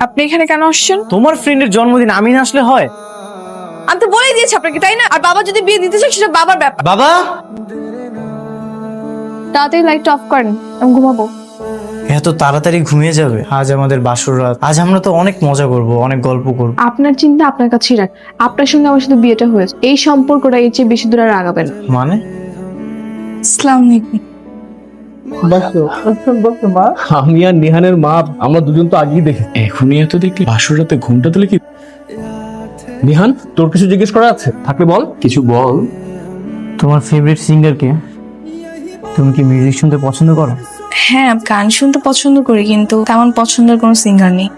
আপনি এখানে কেন আসছেন? তোমার ফ্রেন্ডের জন্মদিন আমি না আসলে হয়? আমি তো বলেই দিয়েছি আপনাকে, তাই না? আর বাবা যদি বিয়ে দিতে চায় সেটা বাবার ব্যাপার। বাবা, তাড়াতাড়ি লাইট অফ করেন, আমি ঘুমাবো। এত তাড়াতাড়ি ঘুমিয়ে যাবে? আজ আমাদের বাসর রাত, আজ আমরা তো অনেক মজা করব, অনেক গল্প করব। আপনার চিন্তা আপনার কাছেই রাখ। আপনার সঙ্গে আমার সাথে বিয়েটা হয়েছে, এই সম্পর্কটা এর চেয়ে বেশি দূর আর আগাবে না। মানে? আসসালামু আলাইকুম। আমি আর নিহানের মা আমরা দুজন তো আগেই দেখে এখনই এত দেখলি বাসর রাতে ঘুমটা তুলে কি? নিহান, তোর কিছু জিজ্ঞেস করা আছে থাকলে বল, কিছু বল। তোমার ফেভারিট সিঙ্গার কে? তুমি কি মিউজিক শুনতে পছন্দ করো? হ্যাঁ, গান শুনতে পছন্দ করি, কিন্তু তেমন পছন্দের কোনো সিঙ্গার নেই।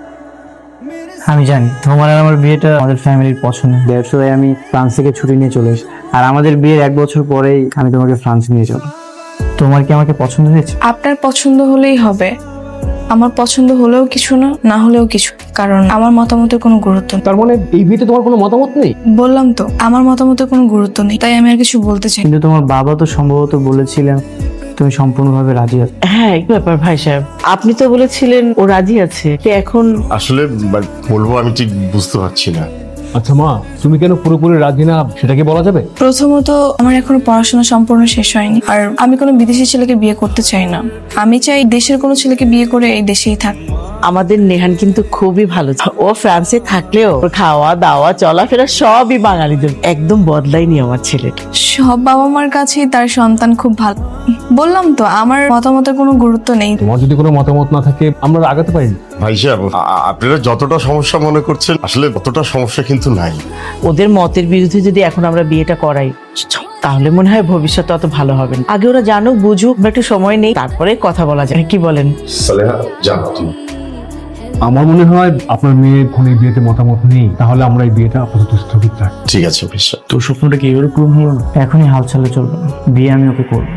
আমি জানি তোমার আর আমার বিয়েটা আমাদের ফ্যামিলির পছন্দ, দ্যাটস ওয়াই আমি ফ্রান্স থেকে ছুটি নিয়ে চলে এসেছি। আর আমাদের বিয়ের 1 বছর পরেই আমি তোমাকে ফ্রান্স নিয়ে যাবো। তোমার কি আমাকে পছন্দ হয়েছে? আপনার পছন্দ হলেই হবে, আমার পছন্দ হলেও কিছু না, না হলেও কিছু, কারণ আমার মতামতের কোনো গুরুত্ব নেই। তার মানে এই বিয়েতে তোমার কোনো মতামত নেই? বললাম তো, আমার মতামতের কোনো গুরুত্ব নেই, তাই আমি আর কিছু বলতে চাই না। কিন্তু তোমার বাবা তো সম্ভবত বলেছিলেন তুমি সম্পূর্ণভাবে রাজি আছো। হ্যাঁ, কি ব্যাপার ভাই সাহেব, আপনি তো বলেছিলেন ও রাজি আছে, তো এখন আসলে বলবো আমি ঠিক বুঝতে পারছি না। আচ্ছা মা, তুমি কেন পুরোপুরি রাজি না সেটা কি বলা যাবে? প্রথমত, আমার এখনো পড়াশোনা সম্পূর্ণ শেষ হয়নি, আর আমি কোনো বিদেশি ছেলেকে বিয়ে করতে চাই না। আমি চাই দেশের কোনো ছেলেকে বিয়ে করে এই দেশেই থাক। আমাদের নেহান কিন্তু খুবই ভালো, ও ফ্রান্সে থাকলেও ওর খাওয়া দাওয়া চলাফেরা সবই বাঙালিদের, একদম বদলায়নি আমার ছেলেটা। সব বাবা মার কাছেই তার সন্তান খুব ভালো। বললাম তো, আমার মতামতের কোনো গুরুত্ব নেই। তোমার যদি কোনো মতামত না থাকে আমরা আগাতে পারি না। ভাই সাহেব, আপনারা যতটা সমস্যা মনে করছেন আসলে ততটা সমস্যা কিন্তু নাই। ওদের মতের বিরুদ্ধে যদি এখন আমরা বিয়েটা করাই, তাহলে মনে হয় ভবিষ্যৎ অত ভালো হবে না। আগে ওরা জানুক বুঝুক, একটু সময় নেই, তারপরে কথা বলা যায়, কি বলেন? সালেহা, যাও তুমি। আমার মনে হয় আপনার মেয়ের কোনো এই বিয়েতে মতামত নেই, তাহলে আমরা এই বিয়েটা আপাতত স্থগিত রাখি। ঠিক আছে ভাই সাহেব। তোর স্বপ্নটা কি এভাবে পূরণ হলো না? এখনই হাল ছাড়লে চলবে না, বিয়ে আমি ওকে করবো।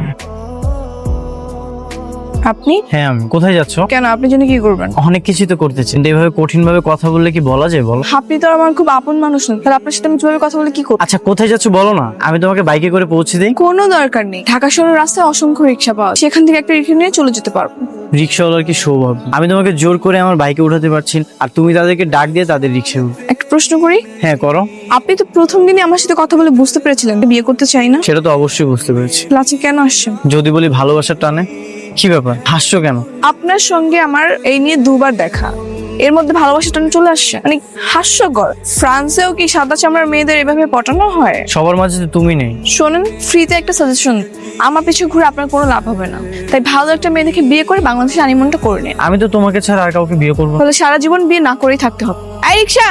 আপনি হ্যাঁ, আমি কোথায় যাচ্ছ? কেন, আপনি জন্য কি করবেন? অনেক কিছু তো করতেছি, কিন্তু এভাবে কঠিন ভাবে কথা বললে কি বলা যায় বলো? আপনি তো আমার খুব আপন মানুষ না, তাহলে আপনার সাথে আমি কিভাবে কথা বলে কি করব? আচ্ছা কোথায় যাচ্ছ বলো না, আমি তোমাকে বাইকে করে পৌঁছে দিই। কোনো দরকার নেই, ঢাকা শহরের রাস্তায় অসংখ্য রিক্সা পাওয়া যায়, সেখান থেকে একটা রিক্সা নিয়ে চলে যেতে পারবো। রিক্সাওয়ালার কি সৌভাগ্য, আমি তোমাকে জোর করে আমার বাইকে উঠাতে পারছি না, আর তুমি তাদেরকে ডাক দিয়ে তাদের রিক্সায় উঠো। একটা প্রশ্ন করি, হ্যাঁ করো। আপনি তো প্রথম দিনই আমার সাথে কথা বলে বুঝতে পেরেছিলেন বিয়ে করতে চাই না, সেটা তো অবশ্যই বুঝতে পেরেছি। লাচে কেন আসছেন? যদি বলি ভালোবাসার টানে। কি ব্যাপার, হাসছো কেন? আপনার সঙ্গে আমার এই নিয়ে 2বার দেখা, এর মধ্যে ভালোবাসাটা চলে আসছে, মানে হাস্যকর। ফ্রান্সেও কি সাদা চামড়ার মেয়েদের এভাবে পটানো হয়? সবার মাঝে তো তুমি নেই। শোনেন, ফ্রিতে একটা সাজেশন, আমার পিছু ঘুরে আপনার কোনো লাভ হবে না, তাই ভালো একটা মেয়ে দেখে বিয়ে করে বাংলাদেশে হানিমুনটা করে নিন। আমি তো তোমাকে ছাড়া আর কাউকে বিয়ে করবো না। তাহলে সারা জীবন বিয়ে না করেই থাকতে হবে। এই রিক্সা!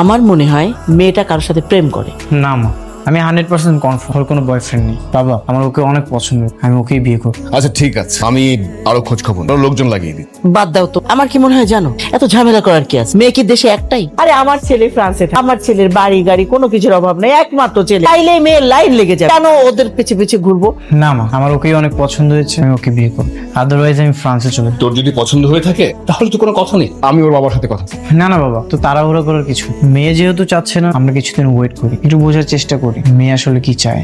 আমার মনে হয় মেয়েটা কারোর সাথে প্রেম করে। না মা, আমি 100% কনফার্ম ওর কোনো বয়ফ্রেন্ড নেই। বাবা, আমার ওকে অনেক পছন্দ, আমি ওকেই বিয়ে করবো। আচ্ছা ঠিক আছে, আমি আরো খোঁজ খবর লোকজন লাগিয়ে দিই। বাদ দাও তো, আমার কি মনে হয় জানো, এত ঝামেলা করার কি আছে? মেয়ে কি দেশে একটাই? আরে আমার ছেলে ফ্রান্সে থাকে, আমার ছেলের বাড়ি গাড়ি কোনো কিছুর অভাব নেই, একমাত্র ছেলে, তাইলে মেয়ের লাইন লেগে যায়, কেন ওদের পিছে পিছে ঘুরবো? না মা, আমার ওকেই অনেক পছন্দ হয়েছে, আমি ওকে বিয়ে করবো, আদারওয়াইজ আমি ফ্রান্সে চলে যাবো। তোর যদি পছন্দ হয়ে থাকে তাহলে তো কোনো কথা নেই, আমি ওর বাবার সাথে কথা বলবো। না না বাবা, তো তাড়াহুড়ো করার কিছু নেই। মেয়ে যেহেতু চাচ্ছে না, আমরা কিছুদিন ওয়েট করি, একটু বোঝার চেষ্টা করি মেয়ে আসলে কি চায়।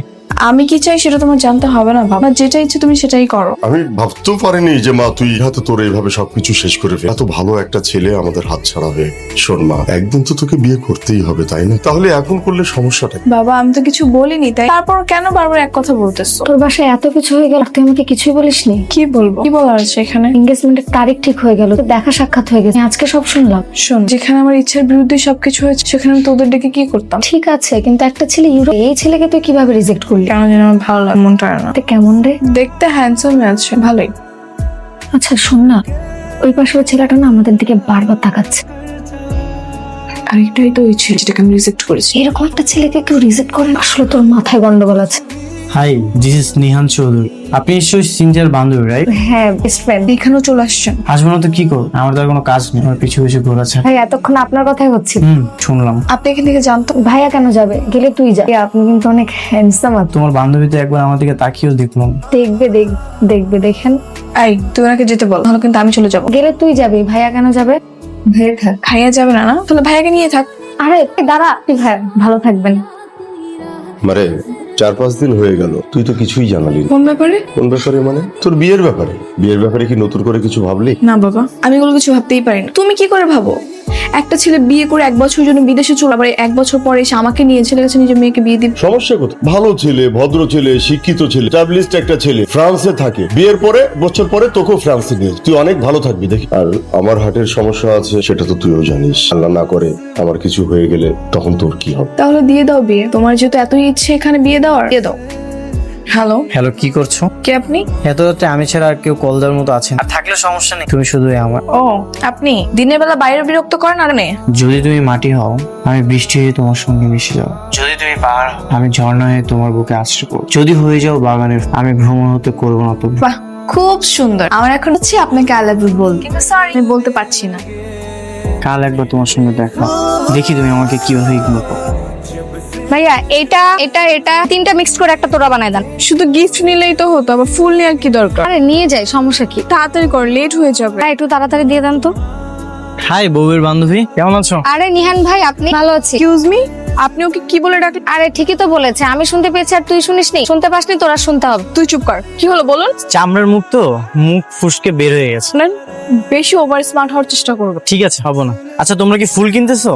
আমি কি চাই সেটা তোমার জানতে হবে না বাবা, যেটা ইচ্ছে তুমি সেটাই করো। আমি ভাবতেও পারিনি যে মা তুই হাতে তোর এইভাবে সবকিছু শেষ করে ফেল। এত ভালো একটা ছেলে আমাদের হাত ছাড়াবে। শোন মা, একদিন তো তোকে বিয়ে করতেই হবে, তাই না? তাহলে এখন করলে সমস্যাটা কি? বাবা, আমি তো কিছু বলিনি, তাই তারপর কেন বারবার এক কথা বলতেছো? তোর বাসায় এত কিছু হয়ে গেল, তুই আমাকে কিছুই বলিসনি। কি বলবো, কি বলার আছে এখানে? এঙ্গেজমেন্টের তারিখ ঠিক হয়ে গেল, তোর দেখা সাক্ষাৎ হয়ে গেছে, আজকে সব শুনলাম। শোন, যেখানে আমার ইচ্ছার বিরুদ্ধে সবকিছু হয়েছে সেখানে আমি তোদের ডেকে কি করতাম? ঠিক আছে, কিন্তু একটা ছেলে ইউরোপ, এই ছেলেকে তুই কিভাবে রিজেক্ট করলি? কেন যেন আমার ভালো লাগে, মনটা না। এটা কেমন রে? দেখতে হ্যান্ডসাম আছে, ভালোই। আচ্ছা শোন না, ওই পাশের ছেলেটা না আমাদের দিকে বারবার তাকাচ্ছে। আর এটাই তো ওই ছেলে যেটাকে আমি রিজেক্ট করেছি। এরকম একটা ছেলেকে কেউ রিজেক্ট করে? আসলে তোর মাথায় গন্ডগোল আছে। Hi, this is Nihan Chowdhury. আপনি নিশ্চয়ই সিনজার বান্ধবী, রাইট? হ্যাঁ, বেস্ট ফ্রেন্ড। এখানেও চলে আসছেন? আসবো না তো কি করবো, আমার তো আর কোনো কাজ নেই, আমার পিছু পিছু ঘোরাচ্ছে। ভাই এতক্ষণ আপনার কথাই হচ্ছে। শুনলাম। আপনি এখান থেকে জানতো? ভাইয়া কেন যাবে? গেলে তুই যা, আপনি কিন্তু অনেক হ্যান্ডসাম। তোমার বান্ধবী তো একবার আমার দিকে তাকিয়েও দেখলাম। দেখবে দেখবে দেখেন। এই, তুই ওনাকে যেতে বল, নাহলে কিন্তু আমি চলে যাবো। গেলে তুই যাবি, ভাইয়া কেন যাবে? ভাইয়া থাক। ভাইয়া যাবে না? না তাহলে ভাইয়াকে নিয়ে থাক। আরে দাঁড়া, তুই ভাইয়া ভালো থাকবেন। মানে 4-5 দিন হয়ে গেল, তুই তো কিছুই জানালি না। কোন ব্যাপারে? কোন ব্যাপারে মানে? তোর বিয়ের ব্যাপারে। বিয়ের ব্যাপারে কি নতুন করে কিছু ভাবলি? না বাবা, আমি এগুলো কিছু ভাবতেই পারি না। তুমি কি করে ভাবো? একটা ছেলে বিয়ে করে 1 বছরের জন্য বিদেশে চলে, আবার 1 বছর পরে এসে আমাকে নিয়ে ছেলে কাছে নিজের মেয়েকে বিয়ে দিবে। সমস্যা কোথায়? ভালো ছেলে, ভদ্র ছেলে, শিক্ষিত ছেলে, স্টাবলিশড একটা ছেলে, ফ্রান্সে থাকে। বিয়ের পরে বছর পরে তোকেও ফ্রান্সে নিয়ে তুই অনেক ভালো থাকবি দেখি। আর আমার হার্টের সমস্যা আছে, সেটা তো তুইও জানিস। আল্লাহ না করে আমার কিছু হয়ে গেলে তখন তোর কি হবে? তাহলে দিয়ে দাও বিয়ে। তোমার যেহেতু এতই ইচ্ছে এখানে বিয়ে দেওয়ার, দিয়ে দাও। হ্যালো, হ্যালো, কি করছো? কে আপনি? এত রাতে আমি ছাড়া আর কেউ কল দেওয়ার মতো আছে না। আর থাকলে সমস্যা নেই, তুমি শুধুই আমার। ও আপনি দিনের বেলা বাইরে বিরক্ত করেন আর মেয়ে? যদি তুমি মাটি হও, আমি বৃষ্টি হয়ে তোমার সঙ্গে মিশে যাও। যদি তুমি পাহাড় হও, আমি ঝর্ণা হয়ে তোমার বুকে আশ্রয় করব। যদি হয়ে যাও বাগানের, আমি ভ্রমণ হতে করবো না তবু। বাহ, খুব সুন্দর। আমার এখন হচ্ছে আপনাকে আই লাভ ইউ বলতে, কিন্তু সরি আমি বলতে পারছি না। কাল একবার তোমার সঙ্গে দেখা, দেখি তুমি আমাকে কিভাবে ইগনোর করো। ভাইয়া এটা এটা এটা তিনটা মিক্সড করে একটা তোড়া বানায় দেন। শুধু গিফট নিলেই তো হতো, আবার ফুল নেওয়ার কি দরকার? আরে নিয়ে যাই, সমস্যা কি? তাড়াতাড়ি কর, লেট হয়ে যাবে। একটু তাড়াতাড়ি দিয়ে দেন তো। হাই বউয়ের বান্ধবী, কেমন আছো? আরে নিহান ভাই, আপনি? ভালো আছি। এক্সকিউজ মি, আপনি ওকে কি বলে ডাকলেন? আরে ঠিকই তো বলেছে, আমি শুনতে পেয়েছি আর তুই শুনিসনি। শুনতে পাসনি, তোরা শুনতে হবে। তুই চুপ কর। কি হলো বলুন? চামড়ার মুখ তো, মুখ ফুসকে বের হয়ে গেছে। শুনেন, বেশি ওভার স্মার্ট হওয়ার চেষ্টা করবো। ঠিক আছে, হবো না। আচ্ছা, তোমরা কি ফুল কিনতেছো?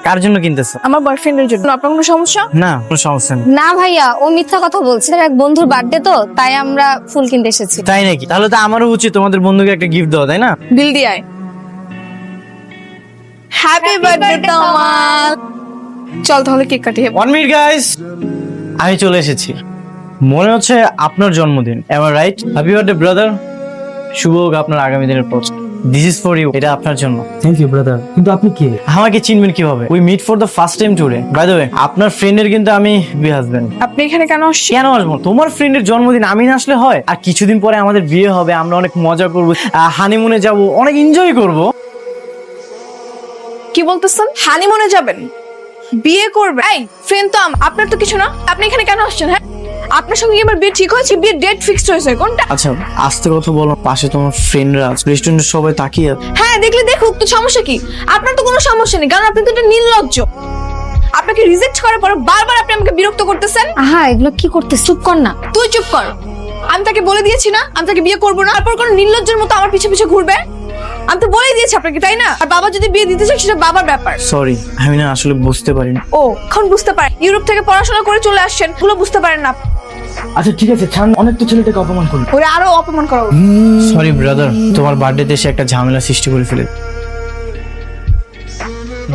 কার জন্য কিনতেছো? আমার বয়ফ্রেন্ডের জন্য। আপনার কোনো সমস্যা? না, কোনো সমস্যা নেই। না ভাইয়া, ও মিথ্যা কথা বলছে। এক বন্ধুর বার্থডে তো, তাই আমরা ফুল কিনতে এসেছি। তাই নাকি? তাহলে তো আমারও উচিত তোমাদের বন্ধুকে একটা গিফট দেওয়া, তাই না? বিল দিয়ে আয়। হ্যাপি বার্থডে তোমার। চল তাহলে কেক কাটি। 1 মিনিট গাইস, আমি চলে এসেছি। মনে হচ্ছে আপনার জন্মদিন, am I right? Happy birthday brother, শুভ হোক আপনার আগামী দিনের পথ। দিস ইজ ফর ইউ, এটা আপনার জন্য। থ্যাংক ইউ ব্রাদার, কিন্তু আপনি কে? আমাকে চিনবেন কিভাবে? We meet for the first time today. By the way, আপনার ফ্রেন্ডের কিন্তু আমি বি হাজবেন্ড। আপনি এখানে কেন আসছেন? কেন আসবো? তোমার ফ্রেন্ডের জন্মদিন আমি না আসলে হয়? আর কিছুদিন পরে আমাদের বিয়ে হবে, আমরা অনেক মজা করবো, হানিমুনে যাব, অনেক এনজয় করব। কি বলতেছেন? হানিমুনে যাবেন? বিয়ে করবে? এই ফ্রেন্ড তো আপনার তো কিছু না। আপনি এখানে কেন আসছেন? হ্যাঁ, আপনার সঙ্গে কি আমার বিয়ে ঠিক হয়েছে? বিয়ের ডেট ফিক্সড হয়েছে কোনটা? আচ্ছা, আস্তে কথা বলো, পাশে তোমার ফ্রেন্ডরা আছে, রেস্টুরেন্টের সবাই তাকিয়ে আছে। হ্যাঁ, দেখলে দেখুক তো, সমস্যা কি? আপনার তো কোনো সমস্যা নেই, কারণ আপনি তো একটা নির্লজ্জ। আপনাকে রিজেক্ট করার পর বারবার আপনি আমাকে বিরক্ত করতেছেন। আহা, এগুলো কি করতে? চুপ কর না। তুই চুপ কর। আমি তাকে বলে দিয়েছি না আমি তাকে বিয়ে করবো না, তারপর কোনো নির্লজ্জের মতো আমার পিছে পিছে ঘুরবে। আমি তো বলেই দিয়েছি আপনাকে, তাই না? আর বাবা যদি বিয়ে দিতে চায় সেটা বাবার ব্যাপার। সরি, আমি না আসলে বুঝতে পারিনি। ও, এখন বুঝতে পারেন? ইউরোপ থেকে পড়াশোনা করে চলে আসছেন, এগুলো বুঝতে পারেন না। আচ্ছা ঠিক আছে, ছাড়, অনেক তো ছেলেটাকে অপমান করলো। ওরে আরো অপমান করা উচিত। সরি ব্রাদার, তোমার বার্থডেতে এসে একটা ঝামেলা সৃষ্টি করে ফেলে।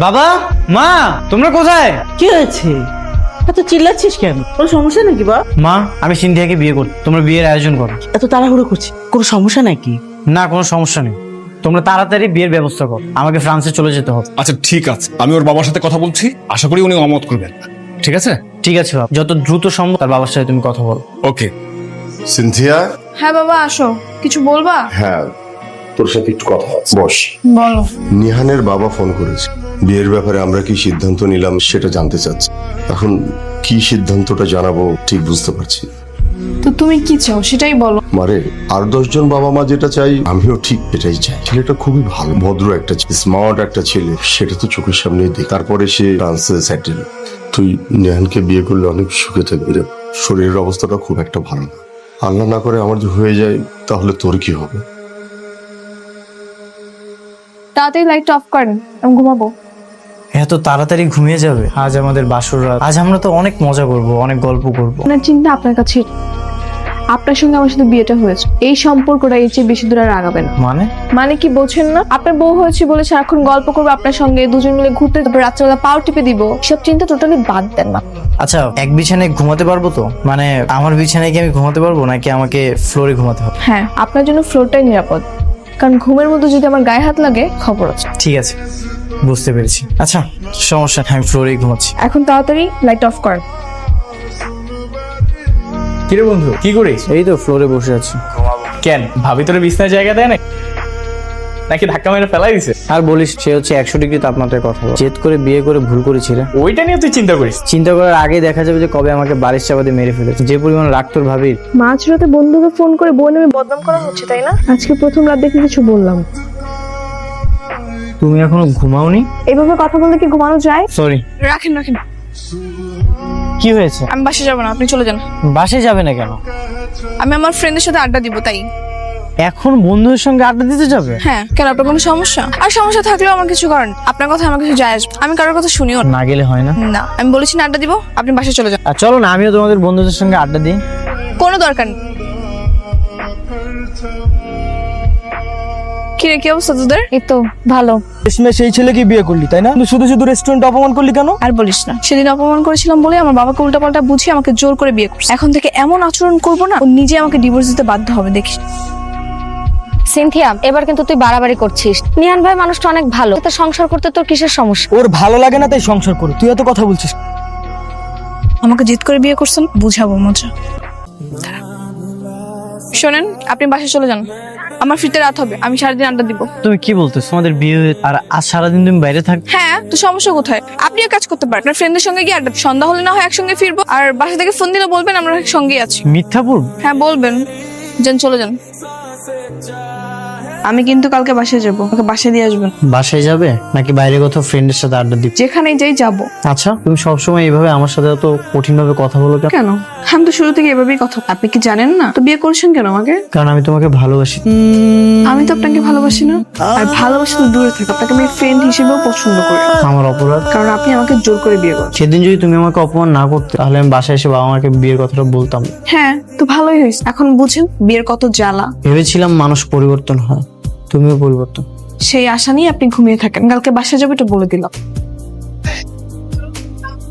বাবা, মা, তোমরা কোথায়? কি হয়েছে? এত চিল্লাচ্ছিস কেন? কোনো সমস্যা নাকি বা? মা, আমি সিন্ধিয়াকে বিয়ে করব, তোমরা বিয়ের আয়োজন করো। এত তাড়াহুড়ো করছিস, কোনো সমস্যা নাকি? না, কোনো সমস্যা নেই, তোমরা তাড়াতাড়ি বিয়ের ব্যবস্থা করো, আমাকে ফ্রান্সে চলে যেতে হবে। আচ্ছা ঠিক আছে, আমি ওর বাবার সাথে কথা বলছি, আশা করি উনি অমত করবেন। ঠিক আছে? ঠিক আছে বাবা, যত দ্রুত সম্ভব তার বাবার সাথে তুমি কথা বলো। ওকে। সিনথিয়া, হ্যাঁ বাবা, আসো। কিছু বলবা? হ্যাঁ তোর সাথে একটু কথা আছে। বস। বলো। নিহানের বাবা ফোন করেছে, বিয়ের ব্যাপারে আমরা কি সিদ্ধান্ত নিলাম সেটা জানতে চাচ্ছি। এখন কি সিদ্ধান্তটা জানাবো ঠিক বুঝতে পারছি না। তো তুমি কি চাও সেটাই বলো। মারে, আর 10 জন বাবা মা যেটা চাই আমিও ঠিক এটাই চাই। ছেলেটা খুবই ভালো, ভদ্র একটা স্মার্ট একটা ছেলে, সেটা তো চোখের সামনে দেখ। তারপরে সে ফ্রান্সে সেটেল। তুই নেহানকে বিয়ে করলে অনেক সুখে থাকবি রে। শরীরের অবস্থাটা খুব একটা ভালো না। আল্লাহ না করে আমার যদি হয়ে যায় তাহলে তোর কি হবে? তাড়াতাড়ি লাইট অফ করেন, আমি ঘুমাবো। এত তাড়াতাড়ি ঘুমিয়ে যাবে? আজ আমাদের বাসর রাত, আজ আমরা তো অনেক মজা করব, অনেক গল্প করব। আপনার চিন্তা আপনার কাছে। আপনার সঙ্গে আমার সাথে বিয়েটা হয়েছে, এই সম্পর্কটা এর চেয়ে বেশি দূর আর আগাবে না। মানে কি বোঝেন না? আপনার বউ হয়েছে বলে সারাক্ষণ গল্প করবো আপনার সঙ্গে, দুজন মিলে ঘুরতে, তারপর রাত্রেবেলা পাও টিপে দিব, সব চিন্তা টোটালি বাদ দেন না। আচ্ছা, এক বিছানায় ঘুমাতে পারবো তো? মানে আমার বিছানায় কি আমি ঘুমাতে পারবো, নাকি আমাকে ফ্লোরে ঘুমাতে হবে? হ্যাঁ, আপনার জন্য ফ্লোরটাই নিরাপদ, কারণ ঘুমের মধ্যে যদি আমার গায়ে হাত লাগে খবর আছে। ঠিক আছে, বুঝতে পেরেছি। আচ্ছা সমস্যা নেই, আমি ফ্লোরেই ঘুমাচ্ছি। এখন তাড়াতাড়ি লাইট অফ করেন। কিরে বন্ধু, কি করিস? এই তো ফ্লোরে বসে আছি। কেন, ভাবি তোর বিছনায় জায়গা দেয় না নাকি ধাক্কা মেরে ফেলাই দিছে? আর বলিস, সে হচ্ছে 100 ডিগ্রি তাপমাত্রায় কথা বলে। জেদ করে বিয়ে করে ভুল করেছিল। ওইটা নিয়ে তুই চিন্তা করিস? চিন্তা করার আগেই দেখা যাবে যে কবে আমাকে বালিশ চাপা দিয়ে মেরে ফেলেছে। যে পরিমাণ রাগ তোর ভাবির। মাঝরাতে বন্ধুকে ফোন করে বউ নামে বদনাম করা হচ্ছে, তাই না? আজকে প্রথম রাত দেখে কিছু বললাম। তুমি এখনো ঘুমাওনি? এইভাবে কথা বললে কি ঘুমানো যায়? সরি। রাখেন রাখেন। কি হয়েছে? আমি বাসায় যাবো না, আপনি চলে যান। বাসে যাবে না কেন? আমি আমার ফ্রেন্ডের সাথে আড্ডা দিব তাই। এখন বন্ধুদের সঙ্গে আড্ডা দিতে যাবে? হ্যাঁ, কেন আপনার কোনো সমস্যা? আর সমস্যা থাকলেও আমার কিছু করেন, আপনার কথা আমার কিছু যায় আসবে, আমি কারোর কথা শুনিও না। না গেলে হয় না? না, আমি বলেছি না আড্ডা দিব, আপনি বাসায় চলে যান। আর চলো না, আমিও তোমাদের বন্ধুদের সঙ্গে আড্ডা দিই। কোনো দরকার নেই। কিরে, কি অবস্থা তোদের? এই তো ভালো। সেই ছেলেকে বিয়ে করলি তাই না? কিন্তু শুধু শুধু রেস্টুরেন্টে অপমান করলি কেন? আর বলিস না, সেদিন অপমান করেছিলাম বলে আমার বাবাকে উল্টাপাল্টা বুঝিয়ে আমাকে জোর করে বিয়ে করছে। এখন থেকে এমন আচরণ করবো না, ও নিজে আমাকে ডিভোর্স দিতে বাধ্য হবে, দেখিস। সিনথিয়া, এবার কিন্তু তুই বাড়াবাড়ি করছিস। নিহান ভাই মানুষটা অনেক ভালো, তো সংসার করতে তোর কিসের সমস্যা? ওর ভালো লাগে না তাই সংসার করে, তুই এত কথা বলছিস। আমাকে জিদ করে বিয়ে করছেন, বুঝাবো মজা। শোনেন, আপনি বাসায় চলে যান, আমার ফিরতে রাত হবে, আমি সারাদিন আড্ডা দিব। তুমি কি বলতেছো? আমাদের বিয়ে হয়ে আর আজ সারাদিন তুমি বাইরে থাক? হ্যাঁ, তো সমস্যা কোথায়? আপনি এক কাজ করতে পারেন, আপনার ফ্রেন্ডের সঙ্গে গিয়ে আড্ডা, সন্ধ্যা হলে না হয় একসঙ্গে ফিরবো, আর বাসা থেকে ফোন দিলে বলবেন আমরা সঙ্গেই আছি। মিথ্যাপুর? হ্যাঁ বলবেন, যান চলে যান। আমি কিন্তু কালকে বাসায় যাবো, আমাকে বাসায় দিয়ে আসবেন। বাসায় যাবে নাকি বাইরে কোথাও ফ্রেন্ডের সাথে আড্ডা দিবে? যেখানেই যাই যাবো। আচ্ছা, তুমি সবসময় এইভাবে আমার সাথে এত কঠিন ভাবে কথা বলো কেন? কেন? আমি তো শুরু থেকে এভাবেই কথা। আপনি কি জানেন না তো বিয়ে করছেন কেন আমাকে? কারণ আমি তোমাকে ভালোবাসি। আমি তো আপনাকে ভালোবাসি না, আর ভালোবাসা তো দূরে থাকে, আপনাকে আমি ফ্রেন্ড হিসেবেও পছন্দ করি। আমার অপরাধ? কারণ আপনি আমাকে জোর করে বিয়ে করেন। সেদিন যদি তুমি আমাকে অপমান না করতে, তাহলে আমি বাসায় এসে বাবা মাকে বিয়ের কথাটা বলতাম। হ্যাঁ, তো ভালোই হয়েছে। এখন বুঝেন বিয়ের কত জ্বালা। ভেবেছিলাম মানুষ পরিবর্তন হয়, তুমিও পরিবর্তন। সেই আশা নিয়ে আপনি ঘুমিয়ে থাকেন, কালকে বাসায় যাবো এটা বলে দিলাম।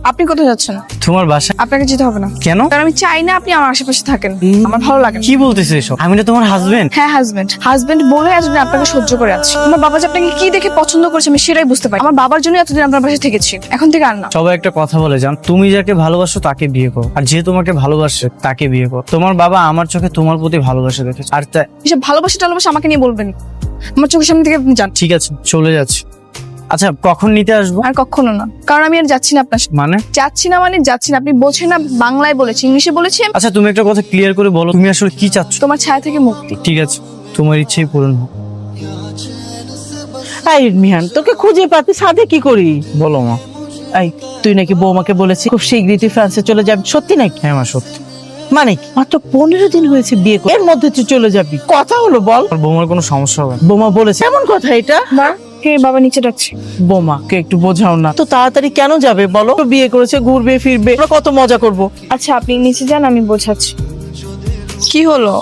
আপনি কোথায় যাচ্ছেন? তোমার বাসায়। আপনাকে যেতে হবে না। কেন? কারণ আমি চাই না আপনি আমার আশেপাশে থাকেন, আমার ভালো লাগে না। কি বলতেছো এসব? আমি না তোমার হাজবেন্ড। হ্যাঁ হাজবেন্ড, হাজবেন্ড বলে এতদিন আপনাকে সহ্য করে আছি। আমার বাবা যে আপনাকে কি দেখে পছন্দ করেছে আমি সেটাই বুঝতে পারি। আমার বাবার জন্য এতদিন আপনার বাসায় থেকেছি, এখন থেকে আর না। সবাই একটা কথা বলে যান, তুমি যাকে ভালোবাসো তাকে বিয়ে করো, আর যে তোমাকে ভালোবাসে তাকে বিয়ে করো। তোমার বাবা আমার চোখে তোমার প্রতি ভালোবাসা দেখেছে, আর তাই। এসব ভালোবাসা টালোবাসা আমাকে নিয়ে বলবেন, আমার চোখের সামনে থেকে আপনি যান। ঠিক আছে, চলে যাচ্ছি। আচ্ছা, কখন নিতে আসবো? আর কখনো না, কারণ আমি আর যাচ্ছি না আপনার সাথে। মানে? যাচ্ছি না মানে যাচ্ছি না, আপনি বোঝেন না। বাংলায় বলেছি, ইংলিশে বলেছি। আচ্ছা, তুমি একটা কথা ক্লিয়ার করে বলো, তুমি আসলে কি চাচ্ছ? তোমার ছায়া থেকে মুক্তি। ঠিক আছে, তোমার ইচ্ছেই পূরণ হোক। এই মিহান, তোকে খুঁজে পাতি সাথে কি করি? বলো মা। এই, তুই নাকি বৌমাকে বলেছিস খুব শীঘ্রই তুই ফ্রান্সে চলে যাবি, সত্যি নাকি? হ্যাঁ মা, সত্যি। মানে কি? মাত্র 15 দিন হয়েছে বিয়ে করে, এর মধ্যে তুই চলে যাবি? কথা হলো বল। আমার বৌমার কোনো সমস্যা হবে না। বোমা বলেছে এমন কথা এটা? হে বাবা, নিচে ডাকছি। বোমাকে একটু বোঝাও না তো, তাড়াতাড়ি কেন যাবে বলো? তো বিয়ে করেছে, ঘুরবে ফিরবে, আমরা কত মজা করব। আচ্ছা আপনি নিচে যান, আমি বোঝাচ্ছি। কি হলো,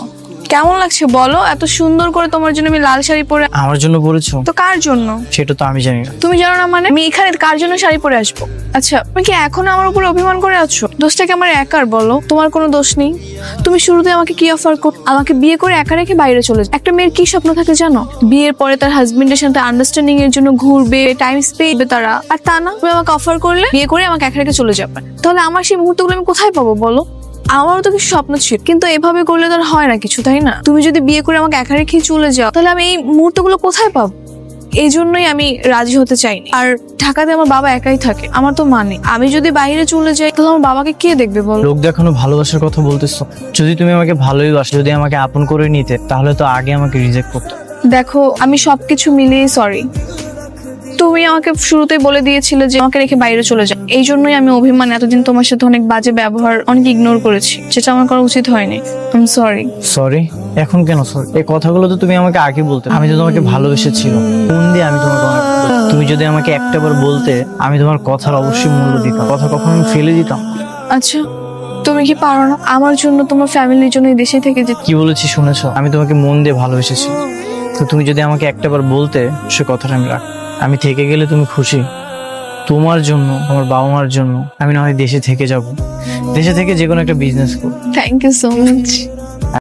কেমন লাগছে বলো? এত সুন্দর করে তোমার জন্য আমি লাল শাড়ি পরে। আমার জন্য বলেছো? তো কার জন্য সেটা তো আমি জানি না। তুমি জানো না মানে? আমি এখানে কার জন্য শাড়ি পরে আসবো? আচ্ছা, তুমি কি এখনো আমার উপর অভিমান করে আছো? দোষটা কি আমার একার বলো? তোমার কোনো দোষ নেই। তুমি শুরুতে আমাকে কি অফার কর, আমাকে বিয়ে করে একা রেখে বাইরে চলে যাও। একটা মেয়ের কি স্বপ্ন থাকে জানো? বিয়ের পরে তার হাজবেন্ডের সাথে আন্ডারস্ট্যান্ডিং এর জন্য ঘুরবে, টাইম স্পেন্ড তারা। আর তা না, তুমি আমাকে অফার করলে বিয়ে করে আমাকে একা রেখে চলে যাবে। তাহলে আমার সেই মুহূর্তগুলো আমি কোথায় পাবো বলো? আমারও তো কিছু স্বপ্ন ছিল, কিন্তু এভাবে করলে তো আর হয় না কিছু, তাই না? তুমি যদি বিয়ে করে আমাকে একা রেখে চলে যাও, তাহলে আমি এই মুহূর্তগুলো কোথায় পাবো? এই জন্যই আমি রাজি হতে চাইনি। আর ঢাকাতে আমার বাবা একাই থাকে, আমার তো মানে আমি যদি বাইরে চলে যাই তাহলে আমার বাবাকে কে দেখবে বলো? লোক দেখানো ভালোবাসার কথা বলতেছো। যদি তুমি আমাকে ভালোই বাসো, যদি আমাকে আপন করে নিতে, তাহলে তো আগে আমাকে রিজেক্ট করতে। দেখো, আমি সবকিছু মিলিয়ে সরি। তুমি আমাকে শুরুতেই বলে দিয়েছিলে যে আমাকে রেখে বাইরে চলে যাও, এই জন্যই আমি অভিমান এতদিন তোমার সাথে অনেক বাজে ব্যবহার, অনেক ইগনোর করেছি, যেটা আমার করা উচিত হয়নি। I am sorry. সরি? এখন কেন সরি? এই কথাগুলো তো তুমি আমাকে আগে বলতে। আমি তো তোমাকে ভালোবেসেছিলাম, মন দিয়ে আমি তোমাকে অনেক ভালোবাসি। তুমি যদি আমাকে একটাবার বলতে, আমি তোমার কথার অবশ্যই মূল্য দিতাম, কথা কখনো আমি ফেলে দিতাম। আচ্ছা, তুমি কি পারো না আমার জন্য, তোমার ফ্যামিলির জন্য এই দেশে থেকে যেতে? কি বলেছি শুনেছো? আমি তোমাকে মন দিয়ে ভালোবেসেছি। তো তুমি যদি আমাকে একটাবার বলতে, সে কথাটা আমি রাখ। আমি থেকে গেলে তুমি খুশি? তোমার জন্য, আমার বাবা মার জন্য আমি না হয় দেশে থেকে যাব, দেশে থেকে যে কোনো একটা বিজনেস করব। Thank you so much.